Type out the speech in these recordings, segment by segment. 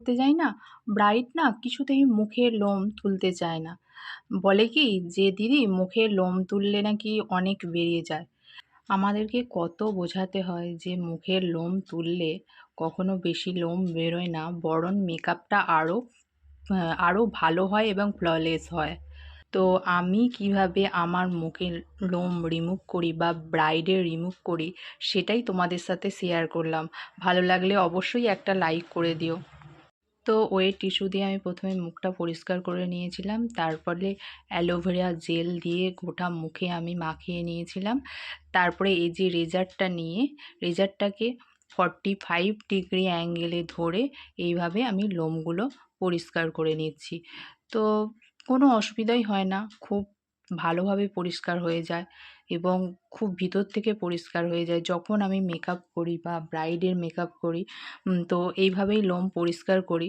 করতে যাই না, ব্রাইড না কিছুতেই মুখের লোম তুলতে চায় না। বলে কি যে দিদি মুখের লোম তুললে নাকি অনেক বেরিয়ে যায়। আমাদেরকে কত বোঝাতে হয় যে মুখের লোম তুললে কখনো বেশি লোম বেরোয় না, বরং মেকআপটা আরও ভালো হয় এবং ফ্ললেস হয়। তো আমি কিভাবে আমার মুখের লোম রিমুভ করি বা ব্রাইডের রিমুভ করি সেটাই তোমাদের সাথে শেয়ার করলাম। ভালো লাগলে অবশ্যই একটা লাইক করে দিও। তো ওয়েট টিস্যু দিয়ে আমি প্রথমে মুখটা পরিষ্কার করে নিয়েছিলাম, তারপরে অ্যালোভেরা জেল দিয়ে গোটা মুখে আমি মাখিয়ে নিয়েছিলাম। তারপরে এই যে রেজারটা নিয়ে রেজারটাকে 45 ডিগ্রি অ্যাঙ্গেলে ধরে এইভাবে আমি লোমগুলো পরিষ্কার করে নিচ্ছি। তো কোনো অসুবিধাই হয় না, খুব ভালোভাবে পরিষ্কার হয়ে যায় এবং খুব ভিতর থেকে পরিষ্কার হয়ে যায় যখন আমি মেকআপ করি বা ব্রাইডের মেকআপ করি। তো এইভাবেই লোম পরিষ্কার করি।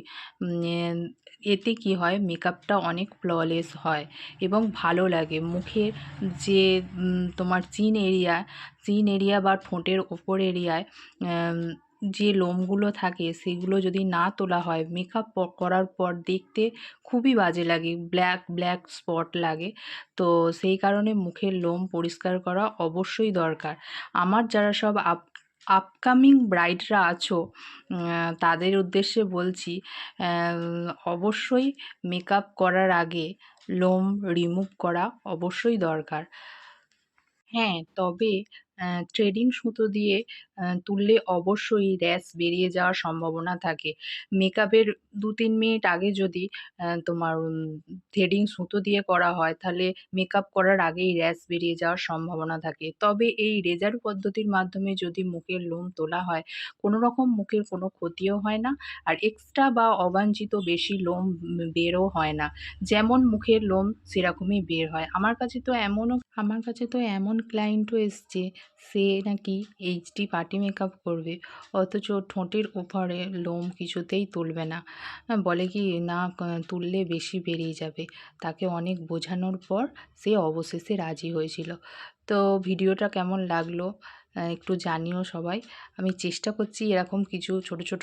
এতে কি হয়, মেকআপটা অনেক ফ্ললেস হয় এবং ভালো লাগে। মুখের যে তোমার চিন এরিয়া বা ঠোঁটের ওপর এরিয়ায় যে লোমগুলো থাকে সেগুলো যদি না তোলা হয় মেকআপ করার পর দেখতে খুবই বাজে লাগে, ব্ল্যাক ব্ল্যাক স্পট লাগে। তো সেই কারণে মুখের লোম পরিষ্কার করা অবশ্যই দরকার। আমার যারা সব আপকামিং ব্রাইডরা আছো তাদের উদ্দেশ্যে বলছি, অবশ্যই মেকআপ করার আগে লোম রিমুভ করা অবশ্যই দরকার। হ্যাঁ, তবে থ্রেডিং সুতো দিয়ে তুললে অবশ্যই র্যাশ বেরিয়ে যাওয়ার সম্ভাবনা থাকে। মেকআপের ২-৩ মিনিট আগে যদি তোমার থ্রেডিং সুতো দিয়ে করা হয় তাহলে মেকআপ করার আগেই র্যাশ বেরিয়ে যাওয়ার সম্ভাবনা থাকে। তবে এই রেজার পদ্ধতির মাধ্যমে যদি মুখের লোম তোলা হয়, কোনো রকম মুখের কোনো ক্ষতিও হয় না, আর এক্সট্রা বা অবাঞ্ছিত বেশি লোম বেরও হয় না। যেমন মুখের লোম সেরকমই বের হয়। আমার কাছে তো এমন ক্লায়েন্টও এসছে, সে নাকি এইচডি পার্টি মেকআপ করবে অথচ ঠোঁটের ওপরে লোম কিছুতেই তুলবে না। বলে কি না, তুললে বেশি বেরিয়ে যাবে। তাকে অনেক বোঝানোর পর সে অবশেষে রাজি হয়েছিল। তো ভিডিওটা কেমন লাগলো একটু জানিও সবাই। আমি চেষ্টা করছি এরকম কিছু ছোট ছোট